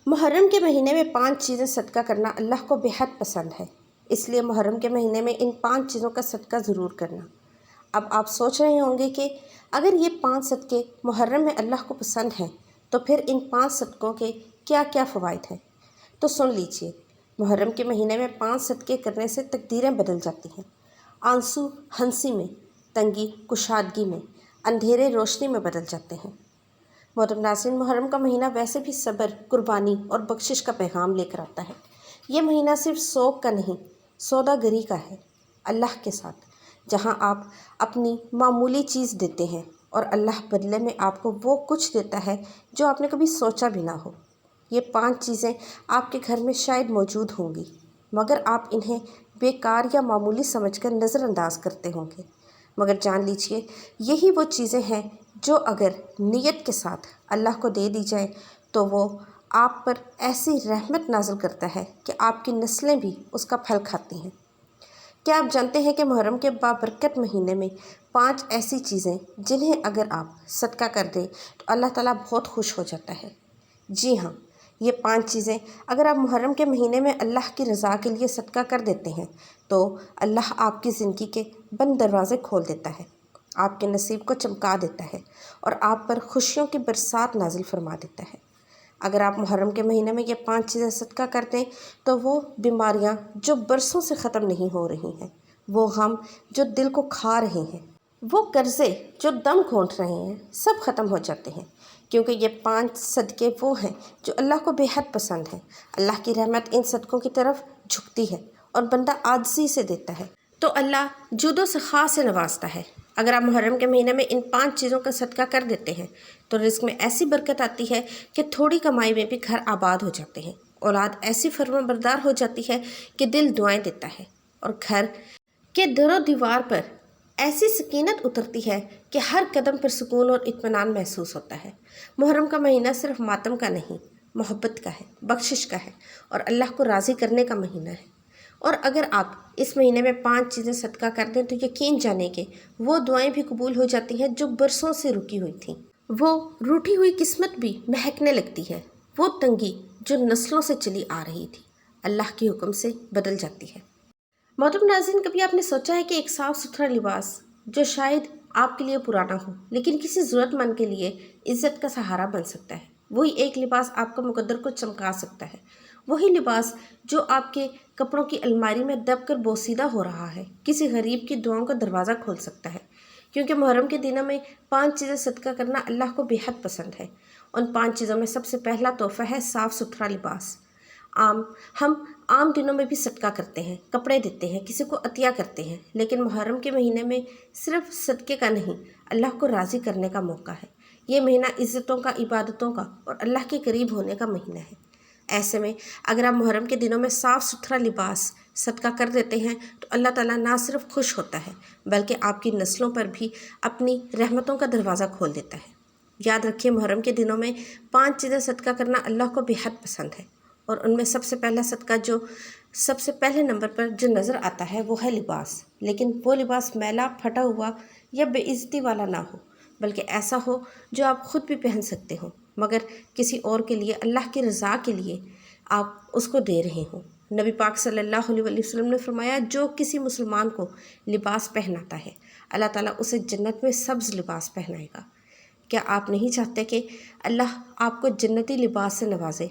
محرم کے مہینے میں 5 چیزیں صدقہ کرنا اللہ کو بہت پسند ہے، اس لیے محرم کے مہینے میں ان 5 چیزوں کا صدقہ ضرور کرنا۔ اب آپ سوچ رہے ہوں گے کہ اگر یہ 5 صدقے محرم میں اللہ کو پسند ہیں تو پھر ان 5 صدقوں کے کیا کیا فوائد ہیں؟ تو سن لیجئے، محرم کے مہینے میں 5 صدقے کرنے سے تقدیریں بدل جاتی ہیں، آنسو ہنسی میں، تنگی کشادگی میں، اندھیرے روشنی میں بدل جاتے ہیں۔ محترم ناظرین، محرم کا مہینہ ویسے بھی صبر، قربانی اور بخشش کا پیغام لے کر آتا ہے۔ یہ مہینہ صرف سوگ کا نہیں، سوداگری کا ہے اللہ کے ساتھ، جہاں آپ اپنی معمولی چیز دیتے ہیں اور اللہ بدلے میں آپ کو وہ کچھ دیتا ہے جو آپ نے کبھی سوچا بھی نہ ہو۔ یہ 5 چیزیں آپ کے گھر میں شاید موجود ہوں گی، مگر آپ انہیں بیکار یا معمولی سمجھ کر نظر انداز کرتے ہوں گے، مگر جان لیجئے یہی وہ چیزیں ہیں جو اگر نیت کے ساتھ اللہ کو دے دی جائے تو وہ آپ پر ایسی رحمت نازل کرتا ہے کہ آپ کی نسلیں بھی اس کا پھل کھاتی ہیں۔ کیا آپ جانتے ہیں کہ محرم کے بابرکت مہینے میں 5 ایسی چیزیں جنہیں اگر آپ صدقہ کر دیں تو اللہ تعالیٰ بہت خوش ہو جاتا ہے؟ جی ہاں، یہ 5 چیزیں اگر آپ محرم کے مہینے میں اللہ کی رضا کے لیے صدقہ کر دیتے ہیں تو اللہ آپ کی زندگی کے بند دروازے کھول دیتا ہے، آپ کے نصیب کو چمکا دیتا ہے اور آپ پر خوشیوں کی برسات نازل فرما دیتا ہے۔ اگر آپ محرم کے مہینے میں یہ 5 چیزیں صدقہ کر دیں تو وہ بیماریاں جو برسوں سے ختم نہیں ہو رہی ہیں، وہ غم جو دل کو کھا رہے ہیں، وہ قرضے جو دم گھونٹ رہے ہیں، سب ختم ہو جاتے ہیں، کیونکہ یہ 5 صدقے وہ ہیں جو اللہ کو بہت پسند ہیں۔ اللہ کی رحمت ان صدقوں کی طرف جھکتی ہے اور بندہ عاجزی سے دیتا ہے تو اللہ جود و سخا سے نوازتا ہے۔ اگر آپ محرم کے مہینے میں ان 5 چیزوں کا صدقہ کر دیتے ہیں تو رزق میں ایسی برکت آتی ہے کہ تھوڑی کمائی میں بھی گھر آباد ہو جاتے ہیں، اولاد ایسی فرما بردار ہو جاتی ہے کہ دل دعائیں دیتا ہے، اور گھر کے در و دیوار پر ایسی سکینت اترتی ہے کہ ہر قدم پر سکون اور اطمینان محسوس ہوتا ہے۔ محرم کا مہینہ صرف ماتم کا نہیں، محبت کا ہے، بخشش کا ہے اور اللہ کو راضی کرنے کا مہینہ ہے۔ اور اگر آپ اس مہینے میں 5 چیزیں صدقہ کر دیں تو یقین جانیں کہ وہ دعائیں بھی قبول ہو جاتی ہیں جو برسوں سے رکی ہوئی تھیں، وہ روٹھی ہوئی قسمت بھی مہکنے لگتی ہے، وہ تنگی جو نسلوں سے چلی آ رہی تھی اللہ کے حکم سے بدل جاتی ہے۔ محترم ناظرین، کبھی آپ نے سوچا ہے کہ ایک صاف ستھرا لباس جو شاید آپ کے لیے پرانا ہو لیکن کسی ضرورت مند کے لیے عزت کا سہارا بن سکتا ہے، وہی ایک لباس آپ کا مقدر کو چمکا سکتا ہے، وہی لباس جو آپ کے کپڑوں کی الماری میں دب کر بوسیدہ ہو رہا ہے کسی غریب کی دعاؤں کا دروازہ کھول سکتا ہے۔ کیونکہ محرم کے دنوں میں 5 چیزیں صدقہ کرنا اللہ کو بہت پسند ہے۔ ان 5 چیزوں میں سب سے پہلا تحفہ ہے صاف ستھرا لباس۔ ہم عام دنوں میں بھی صدقہ کرتے ہیں، کپڑے دیتے ہیں، کسی کو عطیہ کرتے ہیں، لیکن محرم کے مہینے میں صرف صدقے کا نہیں، اللہ کو راضی کرنے کا موقع ہے۔ یہ مہینہ عزتوں کا، عبادتوں کا اور اللہ کے قریب ہونے کا مہینہ ہے۔ ایسے میں اگر آپ محرم کے دنوں میں صاف ستھرا لباس صدقہ کر دیتے ہیں تو اللہ تعالیٰ نہ صرف خوش ہوتا ہے بلکہ آپ کی نسلوں پر بھی اپنی رحمتوں کا دروازہ کھول دیتا ہے۔ یاد رکھیے، محرم کے دنوں میں 5 چیزیں صدقہ کرنا اللہ کو بہت پسند ہے، اور ان میں سب سے پہلا صدقہ جو سب سے پہلے نمبر پر جو نظر آتا ہے وہ ہے لباس۔ لیکن وہ لباس میلا، پھٹا ہوا یا بے عزتی والا نہ ہو، بلکہ ایسا ہو جو آپ خود بھی پہن سکتے ہوں مگر کسی اور کے لیے، اللہ کی رضا کے لیے آپ اس کو دے رہے ہوں۔ نبی پاک صلی اللہ علیہ وسلم نے فرمایا، جو کسی مسلمان کو لباس پہناتا ہے اللہ تعالیٰ اسے جنت میں سبز لباس پہنائے گا۔ کیا آپ نہیں چاہتے کہ اللہ آپ کو جنتی لباس سے نوازے؟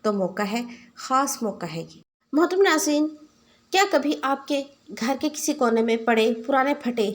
تو موقع ہے، خاص موقع ہے یہ۔ محترم ناظرین، کیا کبھی آپ کے گھر کے کسی کونے میں پڑے پرانے پھٹے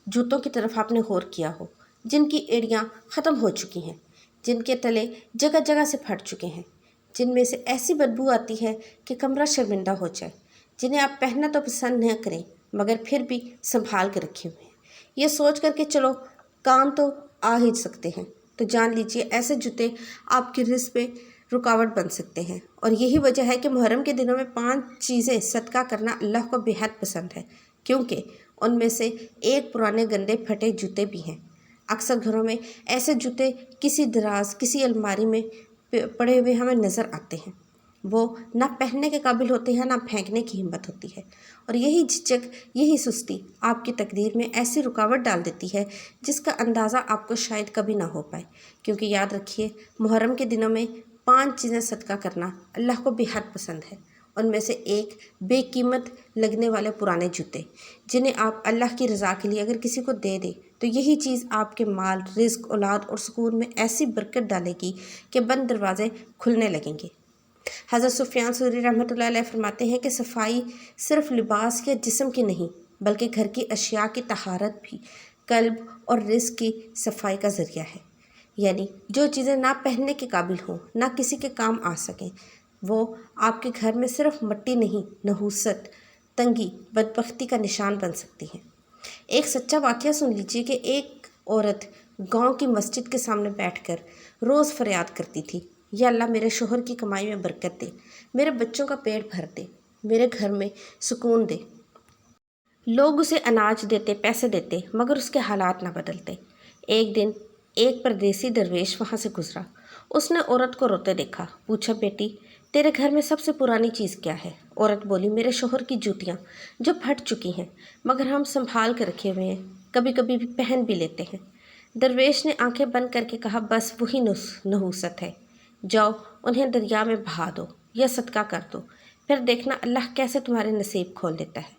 جوتوں کی طرف آپ نے غور کیا ہو، جن کی ایڑیاں ختم ہو چکی ہیں، جن کے تلے جگہ جگہ سے پھٹ چکے ہیں، جن میں سے ایسی بدبو آتی ہے کہ کمرہ شرمندہ ہو جائے، جنہیں آپ پہننا تو پسند نہ کریں مگر پھر بھی سنبھال کے رکھے ہوئے ہیں، یہ سوچ کر کہ چلو کام تو آ ہی سکتے ہیں، تو جان لیجیے ایسے جوتے آپ کی رزق میں رکاوٹ بن سکتے ہیں۔ اور یہی وجہ ہے کہ محرم کے دنوں میں 5 چیزیں صدقہ کرنا اللہ کو بہت پسند ہے، کیونکہ ان میں سے ایک پرانے گندے پھٹے جوتے بھی ہیں۔ اکثر گھروں میں ایسے جوتے کسی دراز، کسی الماری میں پڑے ہوئے ہمیں نظر آتے ہیں، وہ نہ پہننے کے قابل ہوتے ہیں نہ پھینکنے کی ہمت ہوتی ہے، اور یہی جھجک، یہی سستی آپ کی تقدیر میں ایسی رکاوٹ ڈال دیتی ہے جس کا اندازہ آپ کو شاید کبھی نہ ہو پائے۔ کیونکہ یاد رکھیے، محرم کے دنوں میں 5 चीज़ें सदका करना अल्लाह को बेहद पसंद है। उनमें से एक बेकीमत लगने वाले पुराने जूते, जिन्हें आप अल्लाह की रज़ा के लिए अगर किसी को दे दें तो यही चीज़ आपके माल, रिज़्क, औलाद और सुकून में ऐसी बरकत डालेगी कि बंद दरवाज़े खुलने लगेंगे। हज़रत सुफ़ियान सौरी रहमतुल्लाह अलैह फरमाते हैं कि सफाई सिर्फ़ लिबास या जिस्म की नहीं बल्कि घर की अशिया की तहारत भी कल्ब और रिज़्क की सफाई का ज़रिया है। यानी जो चीज़ें ना पहनने के काबिल हों, ना किसी के काम आ सकें, वो आपके घर में सिर्फ मिट्टी नहीं, नहूसत, तंगी, बदबख्ती का निशान बन सकती हैं। एक सच्चा वाक़या सुन लीजिए कि एक औरत गांव की मस्जिद के सामने बैठकर रोज़ फरियाद करती थी, या अल्लाह मेरे शोहर की कमाई में बरकत दे, मेरे बच्चों का पेट भर दे, मेरे घर में सुकून दे। लोग उसे अनाज देते, पैसे देते, मगर उसके हालात ना बदलते। एक दिन एक परदेसी दरवेश वहाँ से गुजरा। उसने औरत को रोते देखा। पूछा, बेटी तेरे घर में सबसे पुरानी चीज़ क्या है? औरत बोली, मेरे शोहर की जूतियाँ जो फट चुकी हैं, मगर हम संभाल कर रखे हुए हैं, कभी कभी भी पहन भी लेते हैं। दरवेश ने आंखें बंद करके कहा, बस वही नहूसत है, जाओ उन्हें दरिया में बहा दो या सदका कर दो, फिर देखना अल्लाह कैसे तुम्हारे नसीब खोल देता है।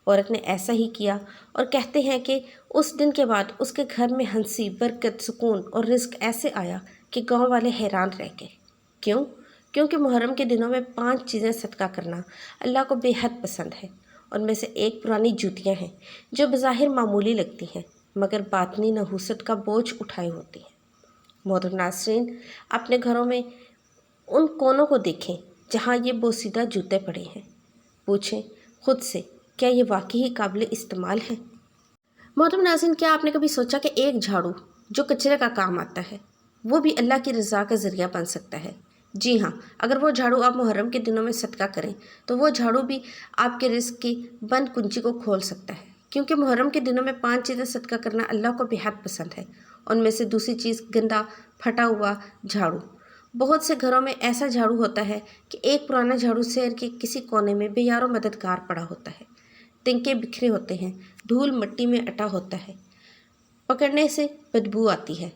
औरत ने ऐसा ही किया और कहते हैं कि उस दिन के बाद उसके घर में हंसी, बरकत, सुकून और रिज़्क ऐसे आया कि गांव वाले हैरान रह गए। क्यों? क्योंकि मुहर्रम के दिनों में 5 चीज़ें सदका करना अल्लाह को बेहद पसंद है। उनमें से एक पुरानी जूतियाँ हैं जो बज़ाहिर मामूली लगती हैं मगर बातनी नहूसत का बोझ उठाए होती हैं। मोहतरम नाज़रीन, अपने घरों में उन कोनों को देखें जहाँ ये बोसीदा जूते पड़े हैं। पूछें खुद से, क्या ये वाकई ही काबिल इस्तेमाल है? मोहतरम नाज़रीन, क्या आपने कभी सोचा कि एक झाड़ू जो कचरे का काम आता है वो भी अल्लाह की रज़ा का ज़रिया बन सकता है? जी हाँ, अगर वो झाड़ू आप मुहर्रम के दिनों में सदका करें तो वो झाड़ू भी आपके रिज़्क की बंद कुंजी को खोल सकता है। क्योंकि मुहर्रम के दिनों में 5 चीज़ें सदका करना अल्लाह को बेहद पसंद है। उनमें से दूसरी चीज़ गंदा फटा हुआ झाड़ू। बहुत से घरों में ऐसा झाड़ू होता है कि एक पुराना झाड़ू शहर के किसी कोने में बेयारो मददगार पड़ा होता है। तिनके बिखरे होते हैं, धूल मिट्टी में अटा होता है, पकड़ने से बदबू आती है,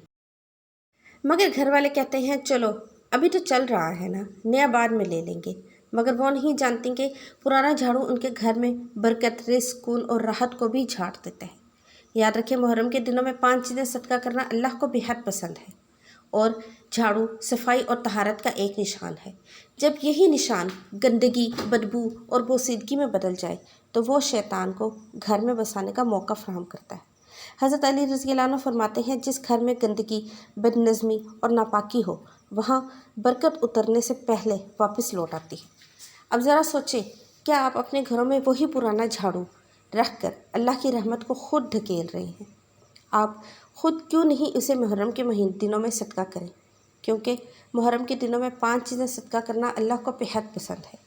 मगर घर वाले कहते हैं चलो अभी तो चल रहा है ना, नया बाद में ले लेंगे। मगर वो नहीं जानती कि पुराना झाड़ू उनके घर में बरकत, रिज़्क, सुकून और राहत को भी झाड़ देता है। याद रखें, मुहर्रम के दिनों में 5 चीज़ें सदका करना अल्लाह को बेहद पसंद है और झाड़ू सफाई और तहारत का एक निशान है। जब यही निशान गंदगी, बदबू और बोसीदगी में बदल जाए तो वो शैतान को घर में बसाने का मौका फराहम करता है। हज़रत अली रज़ियल्लाहु अन्हु फरमाते हैं, जिस घर में गंदगी, बदनज़मी और नापाकी हो वहाँ बरकत उतरने से पहले वापस लौट आती है। अब ज़रा सोचें, क्या आप अपने घरों में वही पुराना झाड़ू रख कर अल्लाह की रहमत को खुद ढकेल रहे हैं? आप ख़ुद क्यों नहीं इसे मुहर्रम के दिनों में सदका करें? क्योंकि मुहर्रम के दिनों में 5 चीज़ें सदका करना अल्लाह को बेहद पसंद है।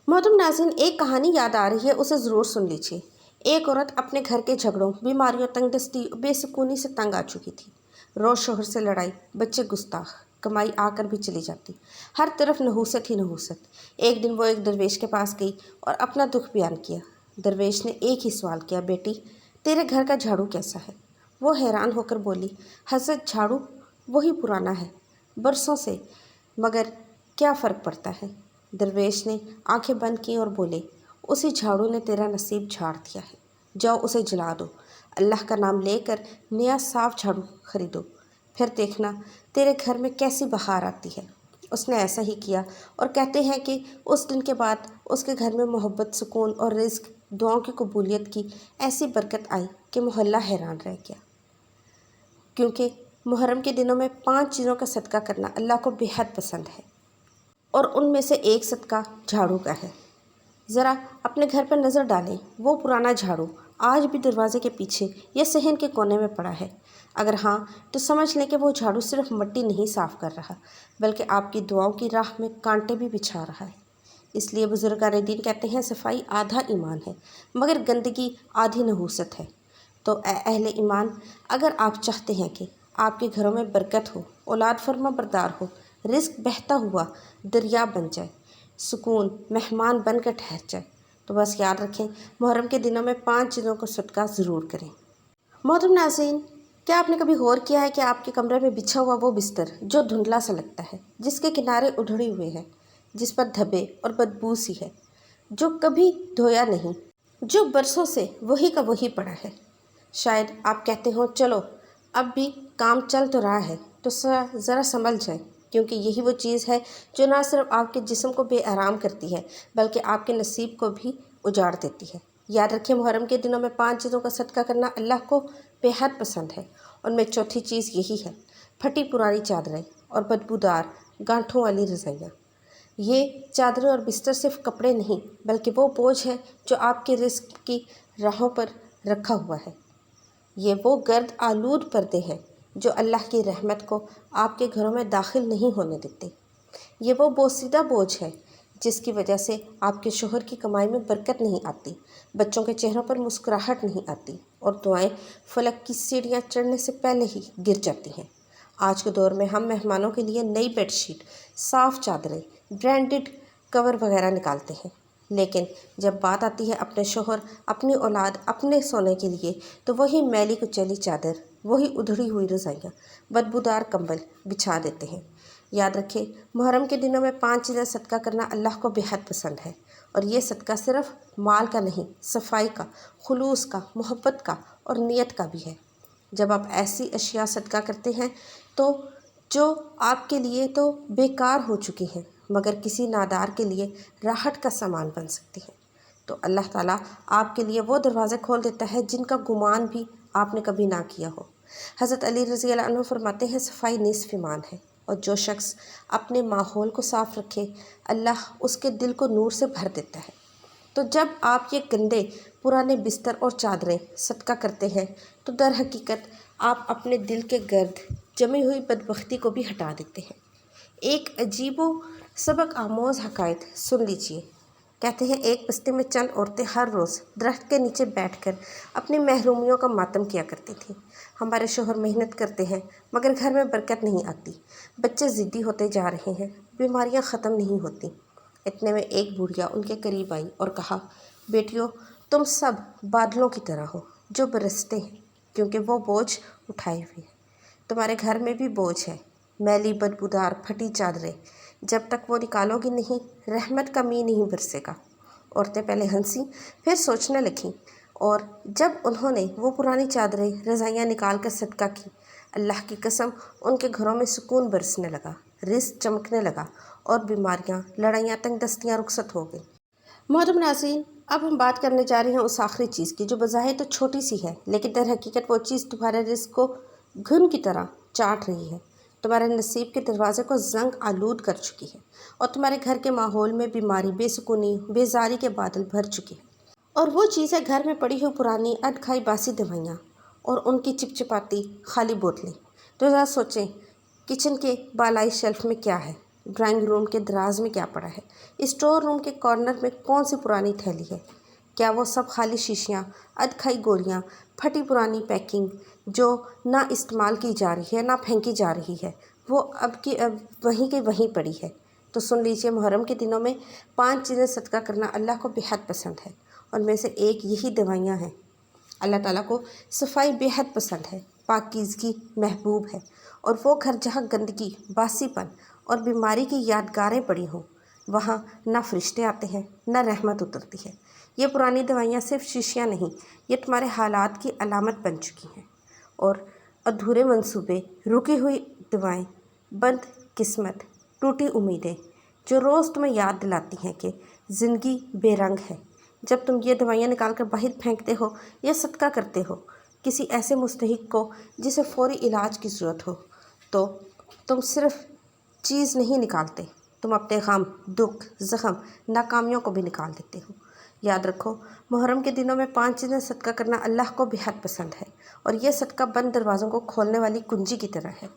मोहतरम नाज़रीन, एक कहानी याद आ रही है, उसे ज़रूर सुन लीजिए। एक औरत अपने घर के झगड़ों, बीमारियों, तंगदस्ती, बेसुकूनी से तंग आ चुकी थी। रोज़ शोहर से लड़ाई, बच्चे गुस्ताख, कमाई आकर भी चली जाती, हर तरफ नहूसत ही नहूसत। एक दिन वो एक दरवेश के पास गई और अपना दुख बयान किया। दरवेश ने एक ही सवाल किया, बेटी तेरे घर का झाड़ू कैसा है? वो हैरान होकर बोली, हज़रत झाड़ू वही पुराना है, बरसों से, मगर क्या फ़र्क पड़ता है? दरवेश ने आंखें बंद की और बोले, उसी झाड़ू ने तेरा नसीब झाड़ दिया है, जाओ उसे जला दो, अल्लाह का नाम लेकर नया साफ झाड़ू खरीदो, फिर देखना तेरे घर में कैसी बहार आती है। उसने ऐसा ही किया और कहते हैं कि उस दिन के बाद उसके घर में मोहब्बत, सुकून और रिज़्क, दुआओं की कबूलियत की ऐसी बरकत आई कि मोहल्ला हैरान रह गया। क्योंकि मुहर्रम के दिनों में 5 चीज़ों का सदका करना अल्लाह को बेहद पसंद है और उनमें से एक सदका झाड़ू का है। ज़रा अपने घर पर नज़र डालें, वो पुराना झाड़ू आज भी दरवाजे के पीछे या सहन के कोने में पड़ा है। अगर हाँ, तो समझ लें कि वो झाड़ू सिर्फ मिट्टी नहीं साफ़ कर रहा, बल्कि आपकी दुआओं की राह में कांटे भी बिछा रहा है। इसलिए बुजुर्गान दीन कहते हैं, सफाई आधा ईमान है मगर गंदगी आधी नहूसत है। तो अहले ईमान, अगर आप चाहते हैं कि आपके घरों में बरकत हो, औलाद फर्मा बरदार हो, रिज़्क बहता हुआ दरिया बन जाए, सुकून मेहमान बनकर ठहर जाए, तो बस याद रखें, मुहर्रम के दिनों में 5 चीज़ों को सदका ज़रूर करें। मोहतरम नाज़रीन, क्या आपने कभी गौर किया है कि आपके कमरे में बिछा हुआ वो बिस्तर जो धुंधला सा लगता है, जिसके किनारे उधड़े हुए हैं, जिस पर धब्बे और बदबू सी है, जो कभी धोया नहीं, जो बरसों से वही का वही पड़ा है। शायद आप कहते हो चलो अब भी काम चल तो रहा है तो ज़रा संभल जाए, क्योंकि यही वो चीज़ है जो ना सिर्फ आपके जिस्म को बेआराम करती है बल्कि आपके नसीब को भी उजाड़ देती है। याद रखें, मुहर्रम के दिनों में 5 चीज़ों का सदका करना अल्लाह को बेहद पसंद है। उनमें चौथी चीज़ यही है, फटी पुरानी चादरें और बदबूदार गांठों वाली रज़ाइयाँ। ये चादरें और बिस्तर सिर्फ कपड़े नहीं बल्कि वो बोझ है जो आपके रिस्क की राहों पर रखा हुआ है। ये वो गर्द आलूद पर्दे हैं जो अल्लाह की रहमत को आपके घरों में दाखिल नहीं होने देते। ये वो बोसीदा बोझ है जिसकी वजह से आपके शोहर की कमाई में बरकत नहीं आती, बच्चों के चेहरों पर मुस्कुराहट नहीं आती और दुआएं फलक की सीढ़ियां चढ़ने से पहले ही गिर जाती हैं। आज के दौर में हम मेहमानों के लिए नई बेडशीट, साफ़ चादरें, ब्रांडेड कवर वगैरह निकालते हैं, लेकिन जब बात आती है अपने शोहर, अपनी औलाद, अपने सोने के लिए, तो वही मैली कुचैली चादर, वही उधड़ी हुई रज़ाइयाँ, बदबूदार कंबल बिछा देते हैं। याद रखें, मुहर्रम के दिनों में 5 चीज़ें सदका करना अल्लाह को बेहद पसंद है। और ये सदका सिर्फ माल का नहीं, सफाई का, खुलूस का, मोहब्बत का और नियत का भी है। जब आप ऐसी अशिया सदका करते हैं तो जो आपके लिए तो बेकार हो चुकी हैं मगर किसी नादार के लिए राहत का सामान बन सकती है, तो अल्लाह ताला आपके लिए वो दरवाज़े खोल देता है जिनका गुमान भी आपने कभी ना किया हो। हज़रत अली रज़ी अल्लाह अन्हु फरमाते हैं, सफाई निस्फ़ ईमान है, और जो शख्स अपने माहौल को साफ़ रखे अल्लाह उसके दिल को नूर से भर देता है। तो जब आप ये गंदे पुराने बिस्तर और चादरें सदका करते हैं तो दर हकीकत आप अपने दिल के गर्द जमी हुई बदबख्ती को भी हटा देते हैं। एक अजीबो सबक आमोज़ हकायत सुन लीजिए। कहते हैं, एक बस्ती में चंद औरतें हर रोज़ दरख्त के नीचे बैठकर अपनी महरूमियों का मातम किया करती थीं। हमारे शोहर मेहनत करते हैं मगर घर में बरकत नहीं आती, बच्चे ज़िद्दी होते जा रहे हैं, बीमारियां ख़त्म नहीं होती। इतने में एक बुढ़िया उनके करीब आई और कहा, बेटियों, तुम सब बादलों की तरह हो जो बरसते हैं, क्योंकि वो बोझ उठाए हुए हैं। तुम्हारे घर में भी बोझ है, मैली बदबूदार फटी चादरें, जब तक वो निकालोगी नहीं रहमत का मी नहीं बरसेगा। औरतें पहले हंसी, फिर सोचने लगीं, और जब उन्होंने वो पुरानी चादरें रज़ाइयाँ निकाल कर सदका की, अल्लाह की कसम उनके घरों में सुकून बरसने लगा, रिज़्क़ चमकने लगा और बीमारियाँ, लड़ाइयाँ, तंगदस्तियाँ रुखसत हो गई। मोहतरम नाज़रीन, अब हम बात करने जा रहे हैं उस आखिरी चीज़ की जो बज़ाहिर तो छोटी सी है, लेकिन दर हकीकत वो चीज़ तुम्हारे रिज़्क़ को घुन की तरह चाट रही है, तुम्हारे नसीब के दरवाज़े को जंग आलूद कर चुकी है और तुम्हारे घर के माहौल में बीमारी, बेसुकूनी, बेजारी के बादल भर चुके हैं। और वो चीज़ है घर में पड़ी हुई पुरानी अधखाई बासी दवाइयाँ और उनकी चिपचिपाती खाली बोतलें। तो ज़रा सोचें, किचन के बालाई शेल्फ में क्या है, ड्राइंग रूम के दराज में क्या पड़ा है, स्टोर रूम के कॉर्नर में कौन सी पुरानी थैली है। क्या वो सब खाली शीशियाँ, अधखाई गोलियाँ, फटी पुरानी पैकिंग जो ना इस्तेमाल की जा रही है, ना फेंकी जा रही है, वो अब वहीं के वहीं पड़ी है। तो सुन लीजिए, मुहर्रम के दिनों में 5 चीज़ें सदका करना अल्लाह को बेहद पसंद है, उनमें से एक यही दवाइयाँ हैं। अल्लाह ताला को सफाई बेहद पसंद है, पाकीज़गी महबूब है, और वो घर जहाँ गंदगी, बासीपन और बीमारी की यादगारें पड़ी हों, वहाँ ना फरिश्ते आते हैं, ना रहमत उतरती है। ये पुरानी दवाइयाँ सिर्फ शीशियाँ नहीं, ये तुम्हारे हालात की अलामत बन चुकी हैं। और अधूरे मंसूबे, रुकी हुई दुआएं, बंद किस्मत, टूटी उम्मीदें जो रोज़ तुम्हें याद दिलाती हैं कि ज़िंदगी बेरंग है। जब तुम ये दवाइयाँ निकाल कर बाहर फेंकते हो या सदका करते हो किसी ऐसे मुस्तहिक को जिसे फ़ौरी इलाज की ज़रूरत हो, तो तुम सिर्फ चीज़ नहीं निकालते, तुम अपने गम, दुख, ज़ख्म, नाकामियों को भी निकाल देते हो। याद रखो, मुहर्रम के दिनों में 5 चीज़ें सदका करना अल्लाह को बेहद पसंद है, और यह सदका बंद दरवाज़ों को खोलने वाली कुंजी की तरह है।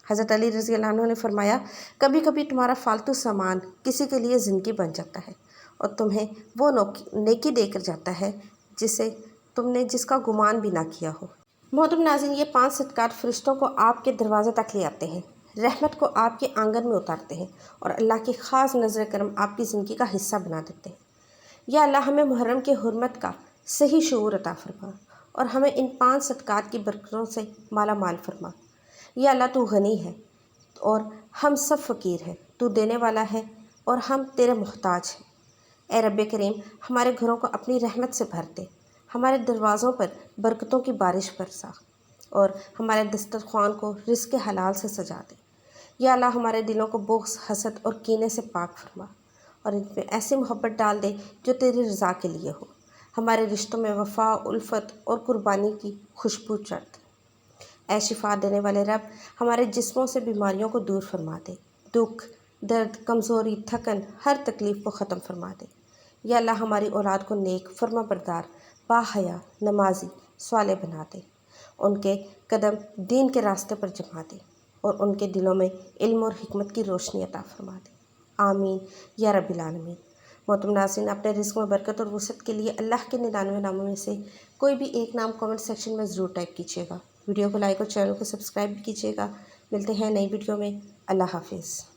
हज़रत अली रज़ी अल्लाह अन्हु ने फरमाया, कभी कभी तुम्हारा फालतू सामान किसी के लिए ज़िंदगी बन जाता है और तुम्हें वो नेकी देकर जाता है जिसका गुमान भी ना किया हो। मोहतरम नाज़रीन, ये 5 सदक़ात फ़रिश्तों को आपके दरवाज़े तक ले आते हैं, रहमत को आपके आंगन में उतारते हैं और अल्लाह की ख़ास नज़र करम आपकी ज़िंदगी का हिस्सा बना देते हैं। या अल्लाह हमें मुहर्रम के हुर्मत का सही शऊर अता फरमा اور ہمیں ان 5 صدقات کی برکتوں سے مالا مال فرما۔ یا اللہ تو غنی ہے اور ہم سب فقیر ہیں، تو دینے والا ہے اور ہم تیرے محتاج ہیں۔ اے رب کریم، ہمارے گھروں کو اپنی رحمت سے بھر دے، ہمارے دروازوں پر برکتوں کی بارش برسا اور ہمارے دسترخوان کو رزق حلال سے سجا دے۔ یا اللہ ہمارے دلوں کو بغض، حسد اور کینے سے پاک فرما اور ان میں ایسی محبت ڈال دے جو تیری رضا کے لیے ہو۔ ہمارے رشتوں میں وفا، الفت اور قربانی کی خوشبو چڑھ دے۔ اے شفا دینے والے رب، ہمارے جسموں سے بیماریوں کو دور فرما دے، دکھ، درد، کمزوری، تھکن، ہر تکلیف کو ختم فرما دے۔ یا اللہ ہماری اولاد کو نیک، فرما بردار، باحیا، نمازی، صالح بنا دے، ان کے قدم دین کے راستے پر جما دے اور ان کے دلوں میں علم اور حکمت کی روشنی عطا فرما دے۔ آمین یا رب العالمین۔ محترم ناظرین، اپنے رزق میں برکت اور وسعت کے لیے اللہ کے 99 ناموں میں سے کوئی بھی ایک نام کامنٹ سیکشن میں ضرور ٹائپ کیجیے گا۔ ویڈیو کو لائک اور چینل کو سبسکرائب بھی کیجیے گا۔ ملتے ہیں نئی ویڈیو میں۔ اللہ حافظ۔